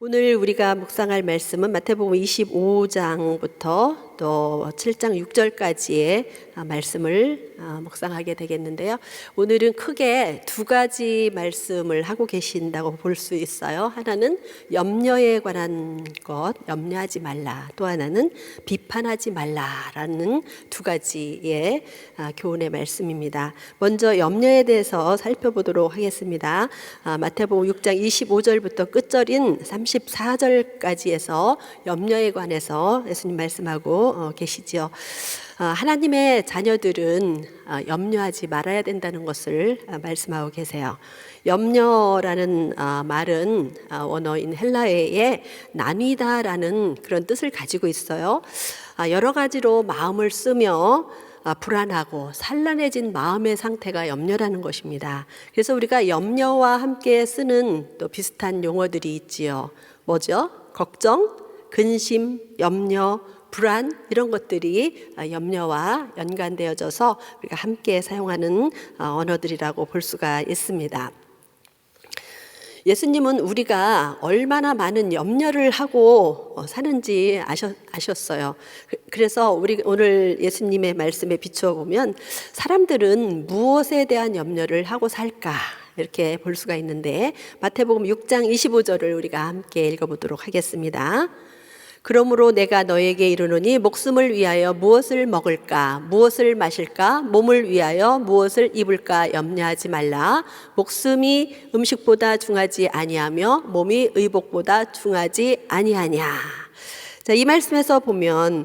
오늘 우리가 묵상할 말씀은 마태복음 25장부터 또 7장 6절까지의 말씀을 묵상하게 되겠는데요. 오늘은 크게 두 가지 말씀을 하고 계신다고 볼 수 있어요. 하나는 염려에 관한 것, 염려하지 말라. 또 하나는 비판하지 말라라는 두 가지의 교훈의 말씀입니다. 먼저 염려에 대해서 살펴보도록 하겠습니다. 마태복음 6장 25절부터 끝절인 34절까지에서 염려에 관해서 예수님 말씀하고 계시죠. 하나님의 자녀들은 염려하지 말아야 된다는 것을 말씀하고 계세요. 염려라는 말은 원어인 헬라어에 나뉘다라는 그런 뜻을 가지고 있어요. 여러 가지로 마음을 쓰며 불안하고 산란해진 마음의 상태가 염려라는 것입니다. 그래서 우리가 염려와 함께 쓰는 또 비슷한 용어들이 있지요. 뭐죠? 걱정, 근심, 염려, 불안 이런 것들이 염려와 연관되어져서 우리가 함께 사용하는 언어들이라고 볼 수가 있습니다. 예수님은 우리가 얼마나 많은 염려를 하고 사는지 아셨어요. 그래서 우리 오늘 예수님의 말씀에 비추어 보면 사람들은 무엇에 대한 염려를 하고 살까 이렇게 볼 수가 있는데 마태복음 6장 25절을 우리가 함께 읽어보도록 하겠습니다. 그러므로 내가 너에게 이르노니 목숨을 위하여 무엇을 먹을까 무엇을 마실까 몸을 위하여 무엇을 입을까 염려하지 말라. 목숨이 음식보다 중하지 아니하며 몸이 의복보다 중하지 아니하냐. 자, 이 말씀에서 보면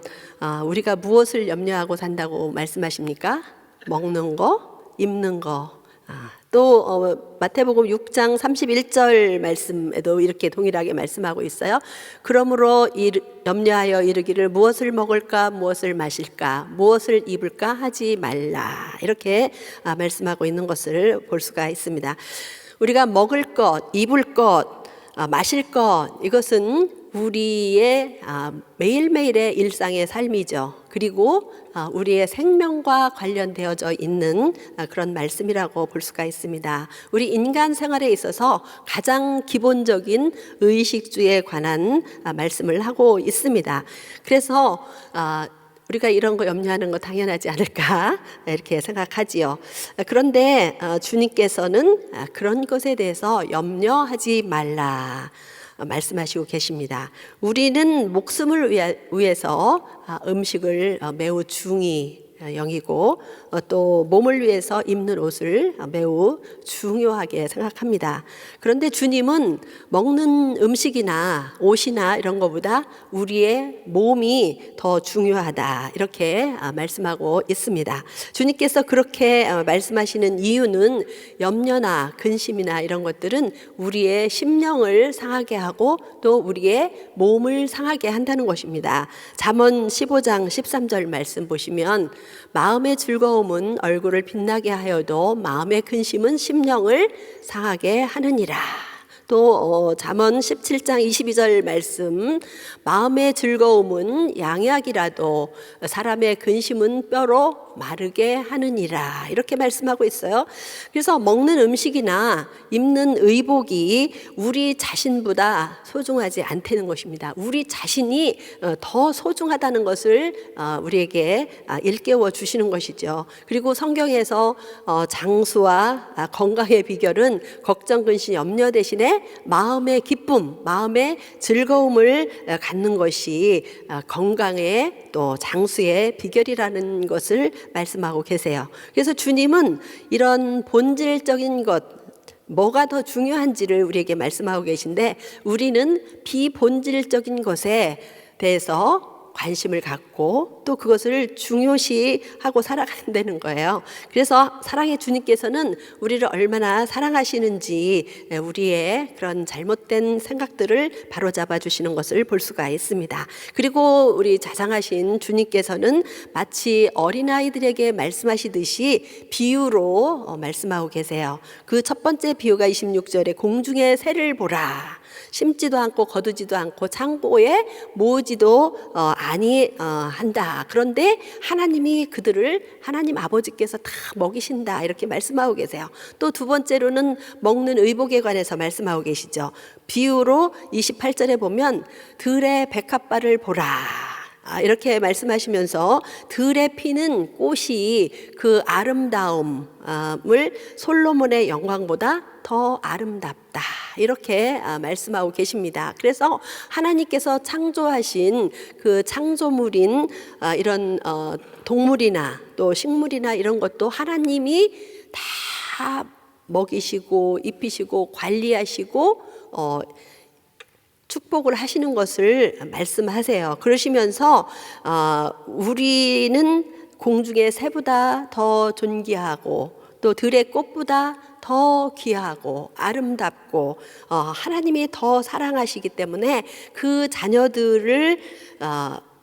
우리가 무엇을 염려하고 산다고 말씀하십니까? 먹는 거, 입는 거. 또 마태복음 6장 31절 말씀에도 이렇게 동일하게 말씀하고 있어요. 그러므로 염려하여 이르기를 무엇을 먹을까 무엇을 마실까 무엇을 입을까 하지 말라 이렇게 말씀하고 있는 것을 볼 수가 있습니다. 우리가 먹을 것, 입을 것, 마실 것 이것은 우리의 매일매일의 일상의 삶이죠. 그리고 우리의 생명과 관련되어져 있는 그런 말씀이라고 볼 수가 있습니다. 우리 인간 생활에 있어서 가장 기본적인 의식주에 관한 말씀을 하고 있습니다. 그래서 우리가 이런 거 염려하는 거 당연하지 않을까 이렇게 생각하지요. 그런데 주님께서는 그런 것에 대해서 염려하지 말라 말씀하시고 계십니다. 우리는 목숨을 위해서 음식을 매우 중히 여기고 또 몸을 위해서 입는 옷을 매우 중요하게 생각합니다. 그런데 주님은 먹는 음식이나 옷이나 이런 것보다 우리의 몸이 더 중요하다 이렇게 말씀하고 있습니다. 주님께서 그렇게 말씀하시는 이유는 염려나 근심이나 이런 것들은 우리의 심령을 상하게 하고 또 우리의 몸을 상하게 한다는 것입니다. 잠언 15장 13절 말씀 보시면 마음의 즐거움은 얼굴을 빛나게 하여도 마음의 근심은 심령을 상하게 하느니라. 또 잠언 17장 22절 말씀 마음의 즐거움은 양약이라도 사람의 근심은 뼈로 마르게 하느니라 이렇게 말씀하고 있어요. 그래서 먹는 음식이나 입는 의복이 우리 자신보다 소중하지 않다는 것입니다. 우리 자신이 더 소중하다는 것을 우리에게 일깨워 주시는 것이죠. 그리고 성경에서 장수와 건강의 비결은 걱정, 근심, 염려 대신에 마음의 기쁨, 마음의 즐거움을 갖는 것이 건강의 또 장수의 비결이라는 것을 말씀하고 계세요. 그래서 주님은 이런 본질적인 것 뭐가 더 중요한지를 우리에게 말씀하고 계신데 우리는 비본질적인 것에 대해서 관심을 갖고 또 그것을 중요시하고 살아간다는 거예요. 그래서 사랑의 주님께서는 우리를 얼마나 사랑하시는지 우리의 그런 잘못된 생각들을 바로잡아 주시는 것을 볼 수가 있습니다. 그리고 우리 자상하신 주님께서는 마치 어린아이들에게 말씀하시듯이 비유로 말씀하고 계세요. 그 첫 번째 비유가 26절에 공중의 새를 보라. 심지도 않고 거두지도 않고 창고에 모으지도 한다. 그런데 하나님이 그들을 하나님 아버지께서 다 먹이신다 이렇게 말씀하고 계세요. 또 두 번째로는 먹는 의복에 관해서 말씀하고 계시죠. 비유로 28절에 보면 들의 백합발을 보라. 이렇게 말씀하시면서 들에 피는 꽃이 그 아름다움을 솔로몬의 영광보다 더 아름답다 이렇게 말씀하고 계십니다. 그래서 하나님께서 창조하신 그 창조물인 이런 동물이나 또 식물이나 이런 것도 하나님이 다 먹이시고 입히시고 관리하시고 축복을 하시는 것을 말씀하세요. 그러시면서 우리는 공중의 새보다 더 존귀하고 또 들의 꽃보다 더 귀하고 아름답고 하나님이 더 사랑하시기 때문에 그 자녀들을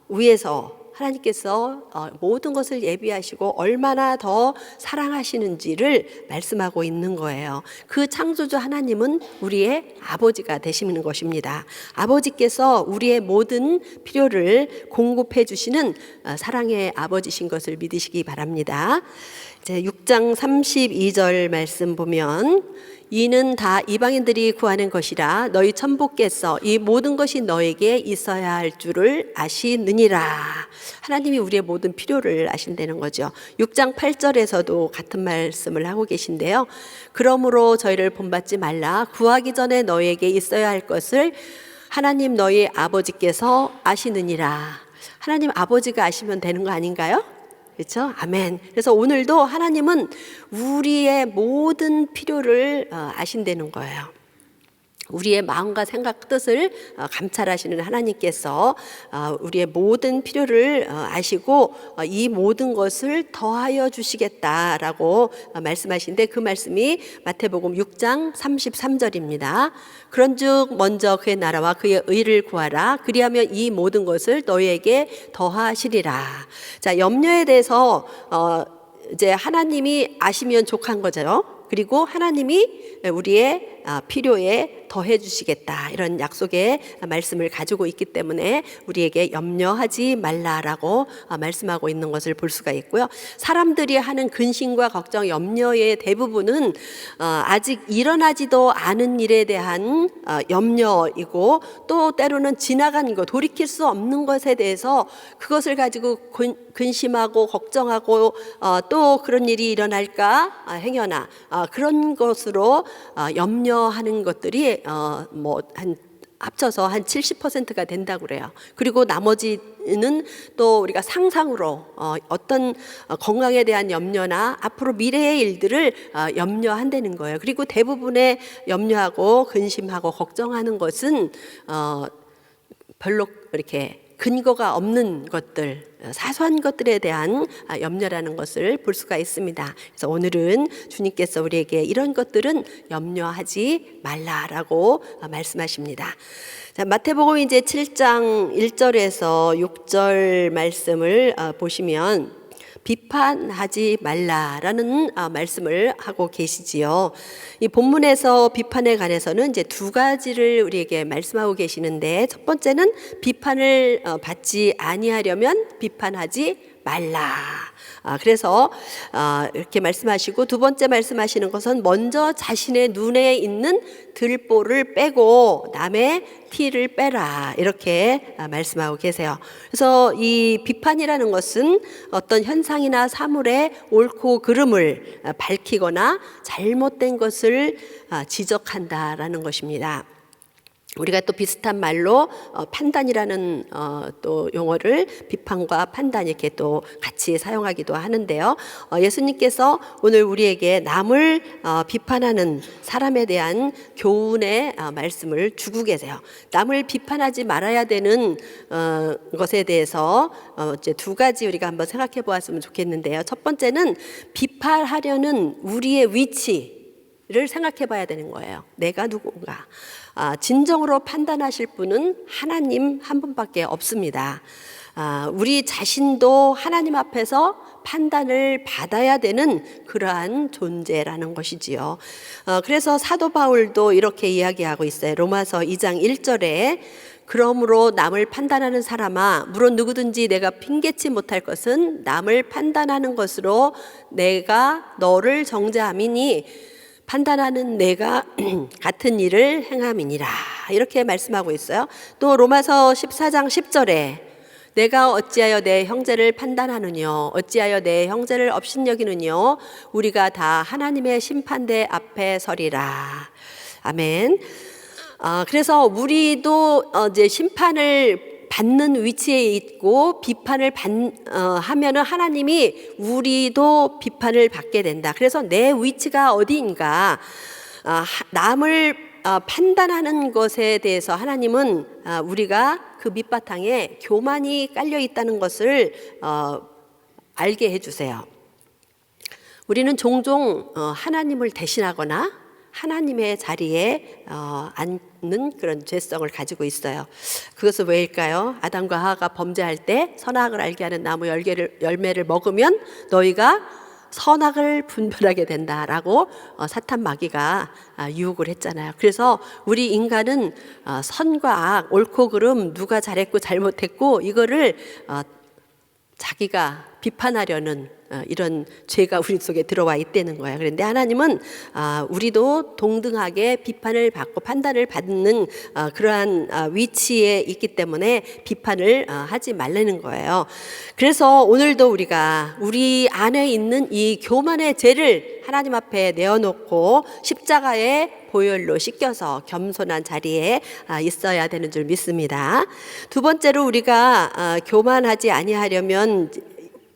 위해서 하나님께서 모든 것을 예비하시고 얼마나 더 사랑하시는지를 말씀하고 있는 거예요. 그 창조주 하나님은 우리의 아버지가 되시는 것입니다. 아버지께서 우리의 모든 필요를 공급해 주시는 사랑의 아버지신 것을 믿으시기 바랍니다. 이제 6장 32절 말씀 보면 이는 다 이방인들이 구하는 것이라 너희 천부께서 이 모든 것이 너에게 있어야 할 줄을 아시느니라. 하나님이 우리의 모든 필요를 아신다는 거죠. 6장 8절에서도 같은 말씀을 하고 계신데요. 그러므로 저희를 본받지 말라. 구하기 전에 너에게 있어야 할 것을 하나님 너희 아버지께서 아시느니라. 하나님 아버지가 아시면 되는 거 아닌가요? 그렇죠? 아멘. 그래서 오늘도 하나님은 우리의 모든 필요를 아신다는 거예요. 우리의 마음과 생각 뜻을 감찰하시는 하나님께서 우리의 모든 필요를 아시고 이 모든 것을 더하여 주시겠다라고 말씀하시는데 그 말씀이 마태복음 6장 33절입니다. 그런즉 먼저 그의 나라와 그의 의를 구하라. 그리하면 이 모든 것을 너희에게 더하시리라. 자, 염려에 대해서 이제 하나님이 아시면 족한 거죠. 그리고 하나님이 우리의 필요에 더해 주시겠다 이런 약속의 말씀을 가지고 있기 때문에 우리에게 염려하지 말라라고 말씀하고 있는 것을 볼 수가 있고요. 사람들이 하는 근심과 걱정, 염려의 대부분은 아직 일어나지도 않은 일에 대한 염려이고 또 때로는 지나간 것, 돌이킬 수 없는 것에 대해서 그것을 가지고 근심하고 걱정하고 또 그런 일이 일어날까 행여나 그런 것으로 염려하는 것들이 한 합쳐서 한 70%가 된다고 그래요. 그리고 나머지는 또 우리가 상상으로 어떤 건강에 대한 염려나 앞으로 미래의 일들을 염려한다는 거예요. 그리고 대부분의 염려하고 근심하고 걱정하는 것은 별로 이렇게 근거가 없는 것들, 사소한 것들에 대한 염려라는 것을 볼 수가 있습니다. 그래서 오늘은 주님께서 우리에게 이런 것들은 염려하지 말라라고 말씀하십니다. 자, 마태복음 이제 7장 1절에서 6절 말씀을 보시면 비판하지 말라라는 말씀을 하고 계시지요. 이 본문에서 비판에 관해서는 이제 두 가지를 우리에게 말씀하고 계시는데 첫 번째는 비판을 받지 아니하려면 비판하지 말라. 그래서 이렇게 말씀하시고 두 번째 말씀하시는 것은 먼저 자신의 눈에 있는 들보를 빼고 남의 티를 빼라 이렇게 말씀하고 계세요. 그래서 이 비판이라는 것은 어떤 현상이나 사물의 옳고 그름을 밝히거나 잘못된 것을 지적한다라는 것입니다. 우리가 또 비슷한 말로 판단이라는 또 용어를 비판과 판단 이렇게 또 같이 사용하기도 하는데요. 예수님께서 오늘 우리에게 남을 비판하는 사람에 대한 교훈의 말씀을 주고 계세요. 남을 비판하지 말아야 되는 것에 대해서 이제 두 가지 우리가 한번 생각해 보았으면 좋겠는데요. 첫 번째는 비판하려는 우리의 위치를 생각해 봐야 되는 거예요. 내가 누군가. 진정으로 판단하실 분은 하나님 한 분밖에 없습니다. 우리 자신도 하나님 앞에서 판단을 받아야 되는 그러한 존재라는 것이지요. 그래서 사도 바울도 이렇게 이야기하고 있어요. 로마서 2장 1절에 그러므로 남을 판단하는 사람아, 물론 누구든지 내가 핑계치 못할 것은 남을 판단하는 것으로 내가 너를 정죄함이니 판단하는 내가 같은 일을 행함이니라, 이렇게 말씀하고 있어요. 또 로마서 14장 10절에 내가 어찌하여 내 형제를 판단하느뇨, 어찌하여 내 형제를 업신여기느뇨, 우리가 다 하나님의 심판대 앞에 서리라. 아멘. 그래서 우리도 이제 심판을 받는 위치에 있고 비판을 하면은 하나님이 우리도 비판을 받게 된다. 그래서 내 위치가 어디인가, 남을 판단하는 것에 대해서 하나님은 우리가 그 밑바탕에 교만이 깔려 있다는 것을 알게 해주세요. 우리는 종종 하나님을 대신하거나 하나님의 자리에 앉는 그런 죄성을 가지고 있어요. 그것은 왜일까요? 아담과 하와가 범죄할 때 선악을 알게 하는 나무 열매를 먹으면 너희가 선악을 분별하게 된다라고 사탄 마귀가 유혹을 했잖아요. 그래서 우리 인간은 선과 악, 옳고 그름, 누가 잘했고 잘못했고 이거를 자기가 비판하려는 이런 죄가 우리 속에 들어와 있다는 거예요. 그런데 하나님은 우리도 동등하게 비판을 받고 판단을 받는 그러한 위치에 있기 때문에 비판을 하지 말라는 거예요. 그래서 오늘도 우리가 우리 안에 있는 이 교만의 죄를 하나님 앞에 내어놓고 십자가에 보혈로 씻겨서 겸손한 자리에 있어야 되는 줄 믿습니다. 두 번째로 우리가 교만하지 아니하려면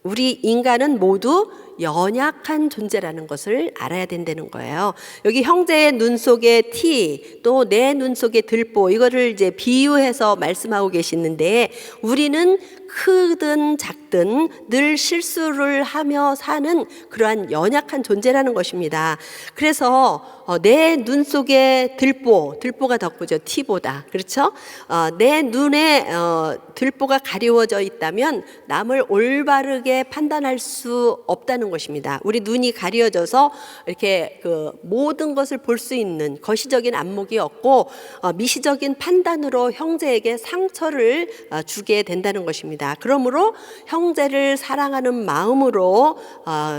우리 인간은 모두 연약한 존재라는 것을 알아야 된다는 거예요. 여기 형제의 눈 속에 티, 또 내 눈 속에 들보, 이거를 이제 비유해서 말씀하고 계시는데 우리는 크든 작든 늘 실수를 하며 사는 그러한 연약한 존재라는 것입니다. 그래서 내 눈 속에 들보가 더 크죠, 티보다. 그렇죠? 내 눈에 들보가 가리워져 있다면 남을 올바르게 판단할 수 없다는 것입니다. 우리 눈이 가려져서 이렇게 그 모든 것을 볼 수 있는 거시적인 안목이 없고 미시적인 판단으로 형제에게 상처를 주게 된다는 것입니다. 그러므로 형제를 사랑하는 마음으로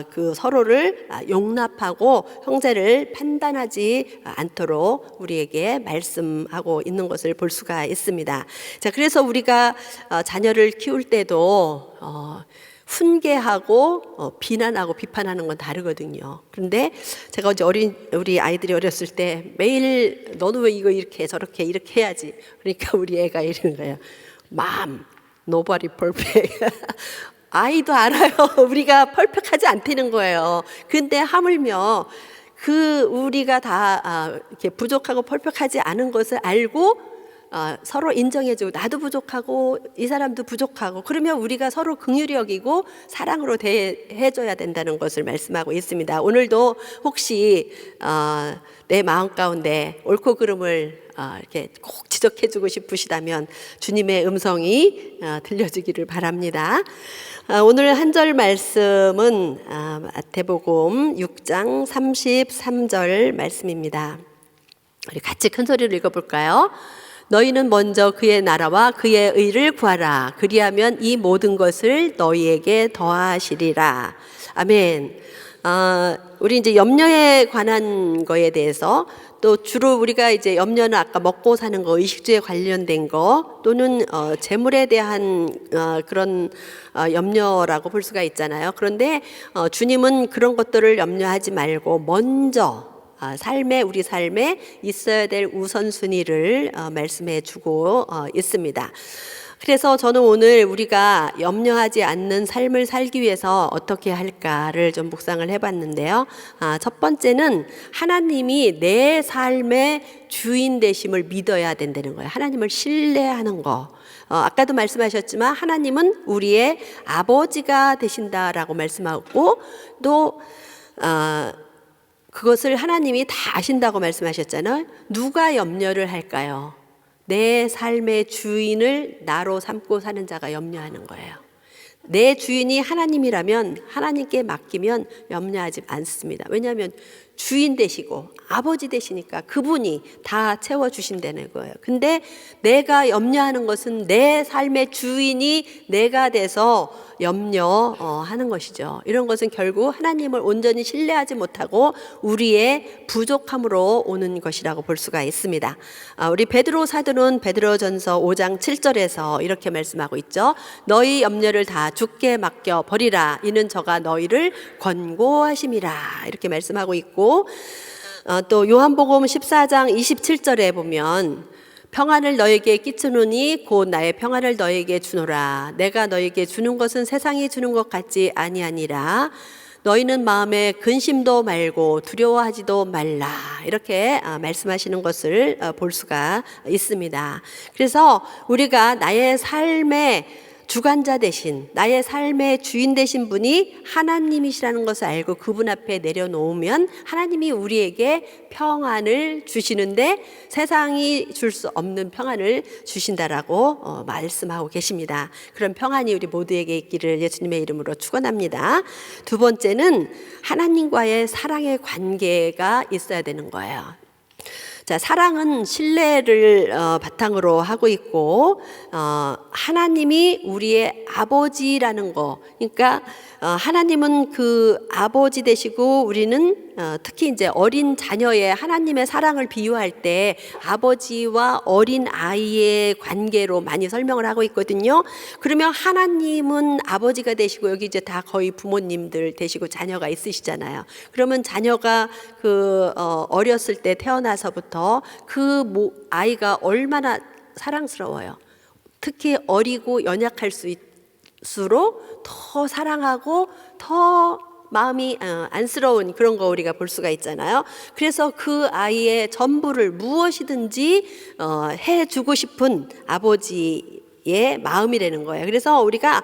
그 서로를 용납하고 형제를 판단하지 않도록 우리에게 말씀하고 있는 것을 볼 수가 있습니다. 자, 그래서 우리가 자녀를 키울 때도 훈계하고 비난하고 비판하는 건 다르거든요. 그런데 제가 어제 우리 아이들이 어렸을 때 매일 너는 왜 이거 이렇게 해, 저렇게 이렇게 해야지. 그러니까 우리 애가 이러는 거예요. Mom, nobody perfect. 아이도 알아요. 우리가 퍼펙트하지 않다는 거예요. 근데 하물며 우리가 다 이렇게 부족하고 퍼펙트하지 않은 것을 알고 서로 인정해주고 나도 부족하고 이 사람도 부족하고 그러면 우리가 서로 긍휼히 여기고 사랑으로 대해줘야 된다는 것을 말씀하고 있습니다. 오늘도 혹시 내 마음 가운데 옳고 그름을 이렇게 꼭 지적해주고 싶으시다면 주님의 음성이 들려주기를 바랍니다. 오늘 한 절 말씀은 마태복음 6장 33절 말씀입니다. 우리 같이 큰 소리로 읽어볼까요? 너희는 먼저 그의 나라와 그의 의를 구하라. 그리하면 이 모든 것을 너희에게 더하시리라. 아멘. 우리 이제 염려에 관한 거에 대해서 또 주로 우리가 이제 염려는 아까 먹고 사는 거, 의식주에 관련된 거 또는 재물에 대한 그런 염려라고 볼 수가 있잖아요. 그런데 주님은 그런 것들을 염려하지 말고 먼저 우리 삶에 있어야 될 우선순위를 말씀해 주고 있습니다. 그래서 저는 오늘 우리가 염려하지 않는 삶을 살기 위해서 어떻게 할까를 좀 묵상을 해봤는데요. 첫 번째는 하나님이 내 삶의 주인 되심을 믿어야 된다는 거예요. 하나님을 신뢰하는 거. 아까도 말씀하셨지만 하나님은 우리의 아버지가 되신다라고 말씀하고 또 그것을 하나님이 다 아신다고 말씀하셨잖아요. 누가 염려를 할까요? 내 삶의 주인을 나로 삼고 사는 자가 염려하는 거예요. 내 주인이 하나님이라면 하나님께 맡기면 염려하지 않습니다. 왜냐하면 주인 되시고 아버지 되시니까 그분이 다 채워주신다는 거예요. 근데 내가 염려하는 것은 내 삶의 주인이 내가 돼서 염려하는 것이죠. 이런 것은 결국 하나님을 온전히 신뢰하지 못하고 우리의 부족함으로 오는 것이라고 볼 수가 있습니다. 우리 베드로 사도는 베드로전서 5장 7절에서 이렇게 말씀하고 있죠. 너희 염려를 다 주께 맡겨 버리라. 이는 저가 너희를 권고하심이라. 이렇게 말씀하고 있고, 또 요한복음 14장 27절에 보면 평안을 너에게 끼치노니 곧 나의 평안을 너에게 주노라. 내가 너에게 주는 것은 세상이 주는 것 같지 아니하니라. 너희는 마음에 근심도 말고 두려워하지도 말라. 이렇게 말씀하시는 것을 볼 수가 있습니다. 그래서 우리가 나의 삶의 주관자 되신, 나의 삶의 주인 되신 분이 하나님이시라는 것을 알고 그분 앞에 내려놓으면 하나님이 우리에게 평안을 주시는데 세상이 줄 수 없는 평안을 주신다라고 말씀하고 계십니다. 그런 평안이 우리 모두에게 있기를 예수님의 이름으로 축원합니다. 두 번째는 하나님과의 사랑의 관계가 있어야 되는 거예요. 자, 사랑은 신뢰를 바탕으로 하고 있고, 하나님이 우리의 아버지라는 거. 그러니까 하나님은 그 아버지 되시고 우리는 특히 이제 어린 자녀의 하나님의 사랑을 비유할 때 아버지와 어린 아이의 관계로 많이 설명을 하고 있거든요. 그러면 하나님은 아버지가 되시고 여기 이제 다 거의 부모님들 되시고 자녀가 있으시잖아요. 그러면 자녀가 어렸을 때 태어나서부터 아이가 얼마나 사랑스러워요. 특히 어리고 연약할 수있을수록 더 사랑하고 더 마음이 안쓰러운 그런 거 우리가 볼 수가 있잖아요. 그래서 그 아이의 전부를 무엇이든지 해주고 싶은 아버지의 마음이라는 거예요. 그래서 우리가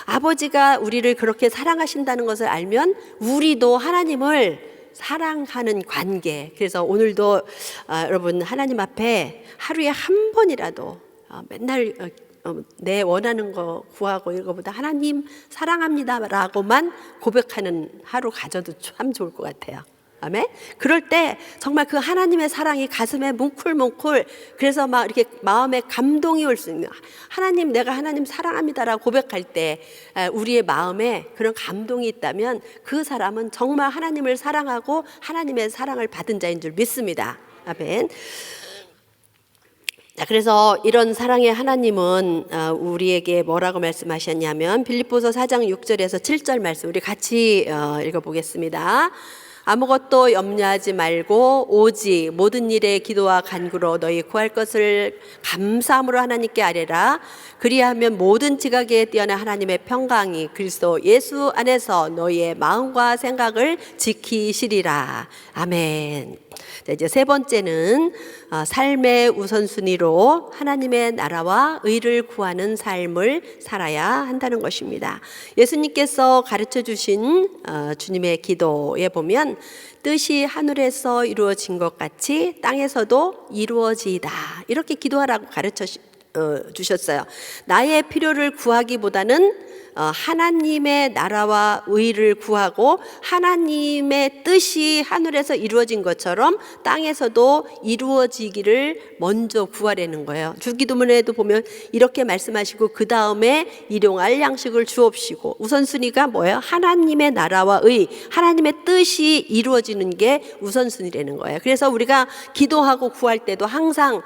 아버지가 우리를 그렇게 사랑하신다는 것을 알면 우리도 하나님을 사랑하는 관계. 그래서 오늘도 여러분 하나님 앞에 하루에 한 번이라도 맨날 내 원하는 거 구하고 이거보다 하나님 사랑합니다 라고만 고백하는 하루 가져도 참 좋을 것 같아요. 아멘. 그럴 때 정말 그 하나님의 사랑이 가슴에 뭉클뭉클, 그래서 막 이렇게 마음에 감동이 올 수 있는, 하나님 내가 하나님 사랑합니다라고 고백할 때 우리의 마음에 그런 감동이 있다면 그 사람은 정말 하나님을 사랑하고 하나님의 사랑을 받은 자인 줄 믿습니다. 아멘. 그래서 이런 사랑의 하나님은 우리에게 뭐라고 말씀하셨냐면 빌립보서 4장 6절에서 7절 말씀 우리 같이 읽어보겠습니다. 아무것도 염려하지 말고 오직 모든 일에 기도와 간구로 너희 구할 것을 감사함으로 하나님께 아뢰라. 그리하면 모든 지각에 뛰어난 하나님의 평강이 그리스도 예수 안에서 너희의 마음과 생각을 지키시리라. 아멘. 자, 이제 세 번째는 삶의 우선순위로 하나님의 나라와 의를 구하는 삶을 살아야 한다는 것입니다. 예수님께서 가르쳐 주신 주님의 기도에 보면 뜻이 하늘에서 이루어진 것 같이 땅에서도 이루어지이다. 이렇게 기도하라고 가르쳐 주셨어요. 나의 필요를 구하기보다는 하나님의 나라와 의를 구하고 하나님의 뜻이 하늘에서 이루어진 것처럼 땅에서도 이루어지기를 먼저 구하라는 거예요. 주기도문에도 보면 이렇게 말씀하시고 그 다음에 일용할 양식을 주옵시고, 우선순위가 뭐예요? 하나님의 나라와 의, 하나님의 뜻이 이루어지는 게 우선순위라는 거예요. 그래서 우리가 기도하고 구할 때도 항상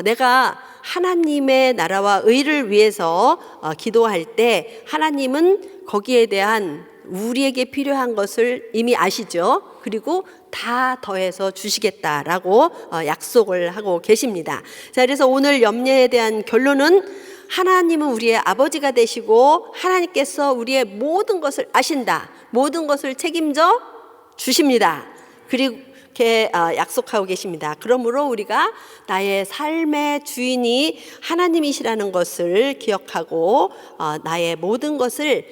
내가 하나님의 나라와 의를 위해서 기도할 때 하나님은 거기에 대한 우리에게 필요한 것을 이미 아시죠. 그리고 다 더해서 주시겠다라고 약속을 하고 계십니다. 자, 그래서 오늘 염려에 대한 결론은 하나님은 우리의 아버지가 되시고 하나님께서 우리의 모든 것을 아신다. 모든 것을 책임져 주십니다. 그리고 이렇게 약속하고 계십니다. 그러므로 우리가 나의 삶의 주인이 하나님이시라는 것을 기억하고 나의 모든 것을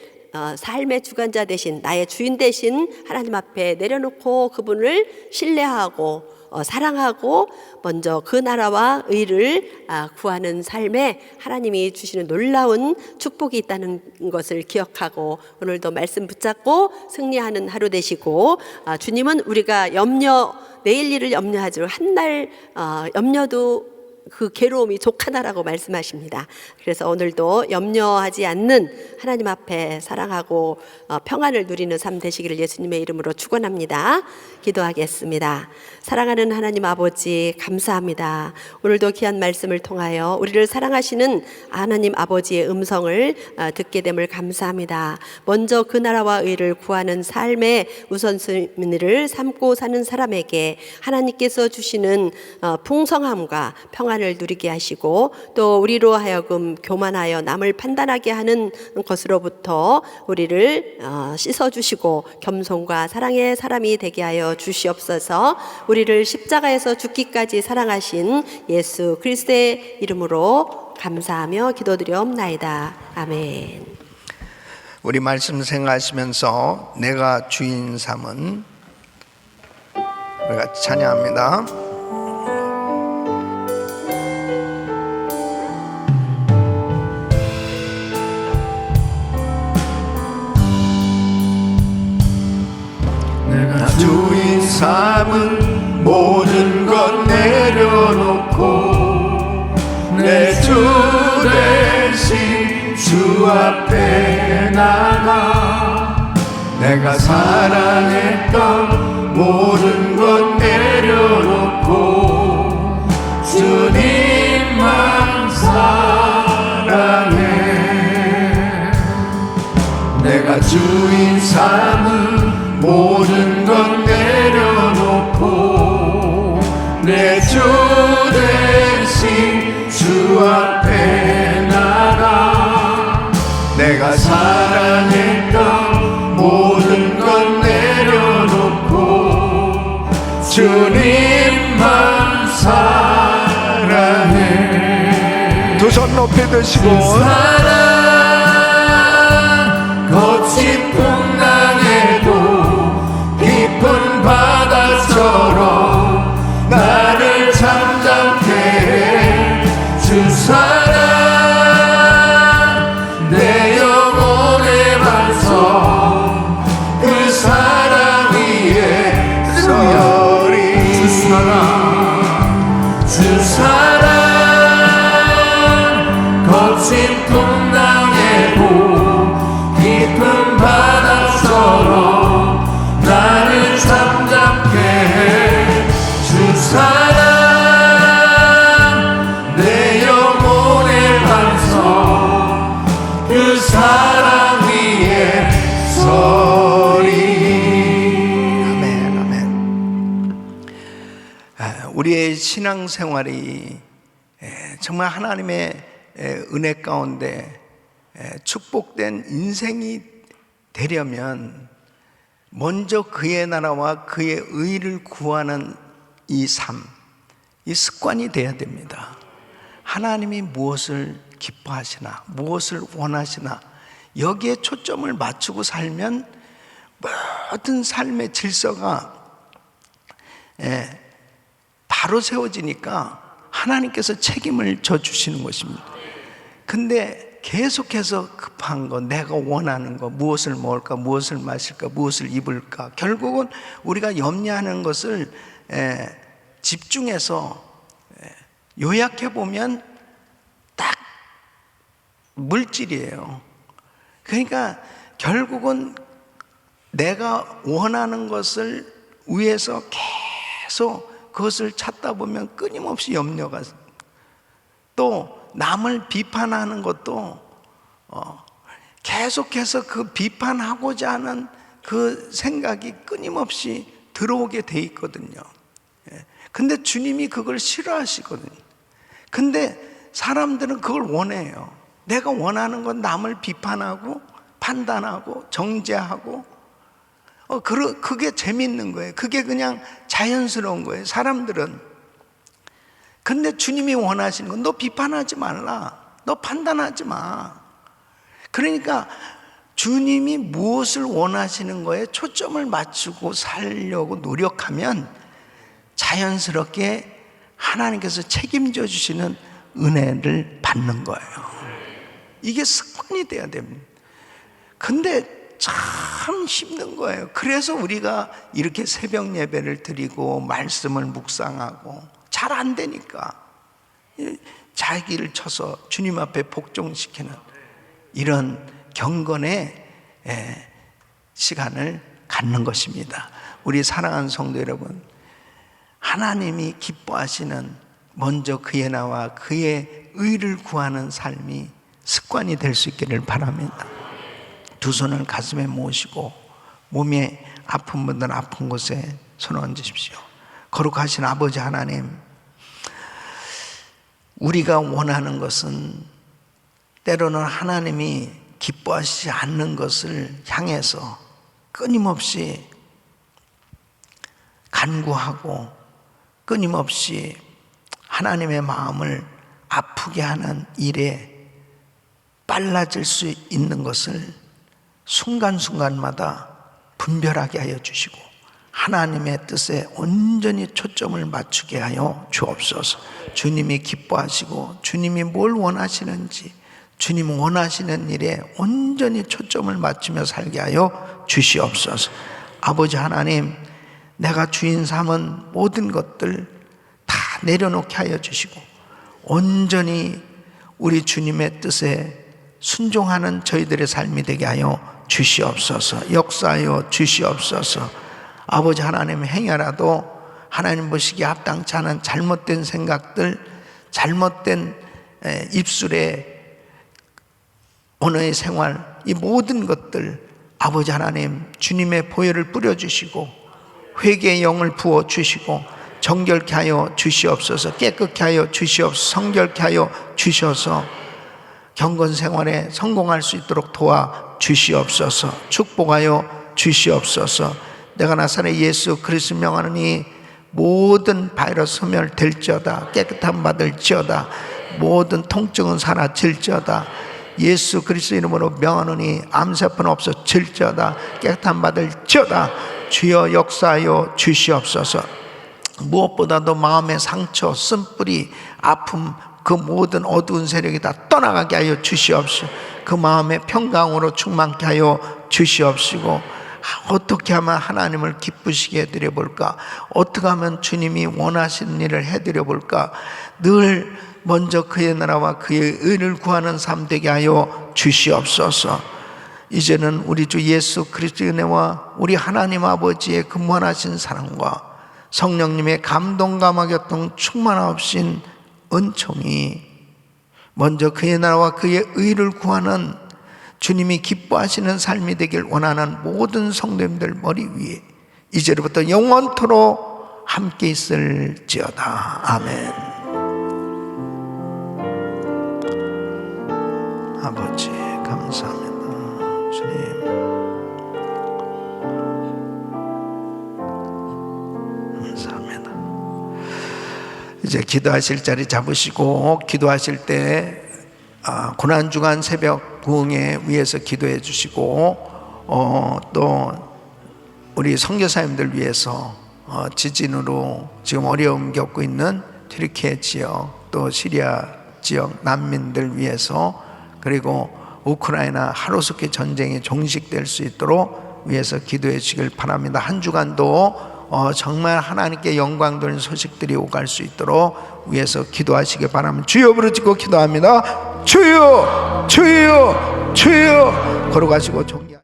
삶의 주관자 되신 나의 주인 되신 하나님 앞에 내려놓고 그분을 신뢰하고 사랑하고 먼저 그 나라와 의를 구하는 삶에 하나님이 주시는 놀라운 축복이 있다는 것을 기억하고 오늘도 말씀 붙잡고 승리하는 하루 되시고, 주님은 우리가 내일 일을 염려하지 한날 염려도 그 괴로움이 족하다라고 말씀하십니다. 그래서 오늘도 염려하지 않는 하나님 앞에 사랑하고 평안을 누리는 삶 되시기를 예수님의 이름으로 축원합니다. 기도하겠습니다. 사랑하는 하나님 아버지, 감사합니다. 오늘도 귀한 말씀을 통하여 우리를 사랑하시는 하나님 아버지의 음성을 듣게 됨을 감사합니다. 먼저 그 나라와 의를 구하는 삶의 우선순위를 삼고 사는 사람에게 하나님께서 주시는 풍성함과 평안을 누리게 하시고, 또 우리로 하여금 교만하여 남을 판단하게 하는 것으로부터 우리를 씻어주시고 겸손과 사랑의 사람이 되게 하여 주시옵소서. 우리를 십자가에서 죽기까지 사랑하신 예수 그리스도의 이름으로 감사하며 기도드리옵나이다. 아멘. 우리 말씀 생각하시면서 내가 주인 삼은 우리가 찬양합니다. 내가 주인 삼은 모든 것 내려놓고 내 주 대신 주 앞에 나가 내가 사랑했던 모든 것 내려놓고 주님만 사랑해. 내가 주인 삼은 모든 것 내려놓고 내 주 대신 주 앞에 나가 내가 사랑했던 모든 것 내려놓고 주님만 사랑해. 두 손 높이 드시고 사랑 거친 풍랑에도 깊은 바다처럼 나를 잠잠케 해. 주 사랑 내 영혼의 반석 그 사랑 위에 서리. 주 사랑 거친 풍랑에도 깊은 바다처럼 나를 잠잠케 해. 주 사랑 내 영혼의 반석 그 사랑 위에 서리. 아멘, 아멘. 우리의 신앙생활이 정말 하나님의 은혜 가운데 축복된 인생이 되려면 먼저 그의 나라와 그의 의를 구하는 이 삶, 이 습관이 되어야 됩니다. 하나님이 무엇을 기뻐하시나, 무엇을 원하시나 여기에 초점을 맞추고 살면 모든 삶의 질서가 바로 세워지니까 하나님께서 책임을 져주시는 것입니다. 근데 계속해서 급한 거, 내가 원하는 거, 무엇을 먹을까, 무엇을 마실까, 무엇을 입을까, 결국은 우리가 염려하는 것을 집중해서 요약해보면 딱 물질이에요. 그러니까 결국은 내가 원하는 것을 위해서 계속 그것을 찾다 보면 끊임없이 염려가, 또 남을 비판하는 것도 계속해서 그 비판하고자 하는 그 생각이 끊임없이 들어오게 돼 있거든요. 근데 주님이 그걸 싫어하시거든요. 근데 사람들은 그걸 원해요. 내가 원하는 건 남을 비판하고 판단하고 정죄하고 그게 재밌는 거예요. 그게 그냥 자연스러운 거예요, 사람들은. 근데 주님이 원하시는 건 너 비판하지 말라, 너 판단하지 마. 그러니까 주님이 무엇을 원하시는 거에 초점을 맞추고 살려고 노력하면 자연스럽게 하나님께서 책임져 주시는 은혜를 받는 거예요. 이게 습관이 돼야 됩니다. 근데 참 힘든 거예요. 그래서 우리가 이렇게 새벽 예배를 드리고 말씀을 묵상하고 잘 안 되니까 자기를 쳐서 주님 앞에 복종시키는 이런 경건의 시간을 갖는 것입니다. 우리 사랑하는 성도 여러분, 하나님이 기뻐하시는 먼저 그의 나와 그의 의를 구하는 삶이 습관이 될 수 있기를 바랍니다. 두 손을 가슴에 모으시고 몸에 아픈 분들 아픈 곳에 손 얹으십시오. 거룩하신 아버지 하나님, 우리가 원하는 것은 때로는 하나님이 기뻐하시지 않는 것을 향해서 끊임없이 간구하고 끊임없이 하나님의 마음을 아프게 하는 일에 빨라질 수 있는 것을 순간순간마다 분별하게 하여 주시고 하나님의 뜻에 온전히 초점을 맞추게 하여 주옵소서. 주님이 기뻐하시고 주님이 뭘 원하시는지 주님 원하시는 일에 온전히 초점을 맞추며 살게 하여 주시옵소서. 아버지 하나님, 내가 주인 삼은 모든 것들 다 내려놓게 하여 주시고 온전히 우리 주님의 뜻에 순종하는 저희들의 삶이 되게 하여 주시옵소서. 역사하여 주시옵소서. 아버지 하나님, 행여라도 하나님 보시기에 합당치 않은 잘못된 생각들, 잘못된 입술의 언어의 생활, 이 모든 것들 아버지 하나님 주님의 보혈을 뿌려주시고 회개의 영을 부어주시고 정결케 하여 주시옵소서. 깨끗게 하여 주시옵소서. 성결케 하여 주셔서 경건 생활에 성공할 수 있도록 도와 주시옵소서. 축복하여 주시옵소서. 내가 나사렛 예수 그리스도 명하노니 모든 바이러스 소멸될지어다. 깨끗함 받을지어다. 모든 통증은 사라질지어다. 예수 그리스도 이름으로 명하노니 암세포는 없어질지어다. 깨끗함 받을지어다. 주여 역사하여 주시옵소서. 무엇보다도 마음의 상처, 쓴뿌리, 아픔, 그 모든 어두운 세력이 다 떠나가게 하여 주시옵시고 그 마음의 평강으로 충만케 하여 주시옵시고 어떻게 하면 하나님을 기쁘시게 해드려볼까? 어떻게 하면 주님이 원하시는 일을 해드려볼까? 늘 먼저 그의 나라와 그의 의를 구하는 삶 되게 하여 주시옵소서. 이제는 우리 주 예수 그리스도의 은혜와 우리 하나님 아버지의 근무하신 사랑과 성령님의 감동감화 교통 충만하신 은총이 먼저 그의 나라와 그의 의를 구하는 주님이 기뻐하시는 삶이 되길 원하는 모든 성도님들 머리 위에 이제로부터 영원토록 함께 있을지어다. 아멘. 아버지 감사합니다. 주님 감사합니다. 이제 기도하실 자리 잡으시고 기도하실 때 고난주간 새벽 부흥회 위해서 기도해 주시고 또 우리 선교사님들 위해서 지진으로 지금 어려움 겪고 있는 튀르키예 지역 또 시리아 지역 난민들 위해서 그리고 우크라이나 하루속히 전쟁이 종식될 수 있도록 위해서 기도해 주시길 바랍니다. 한 주간도 정말 하나님께 영광 돌리는 소식들이 오갈 수 있도록 위해서 기도하시기 바랍니다. 주여 부르짖고 기도합니다. 주여 주여 주여. 걸어가시고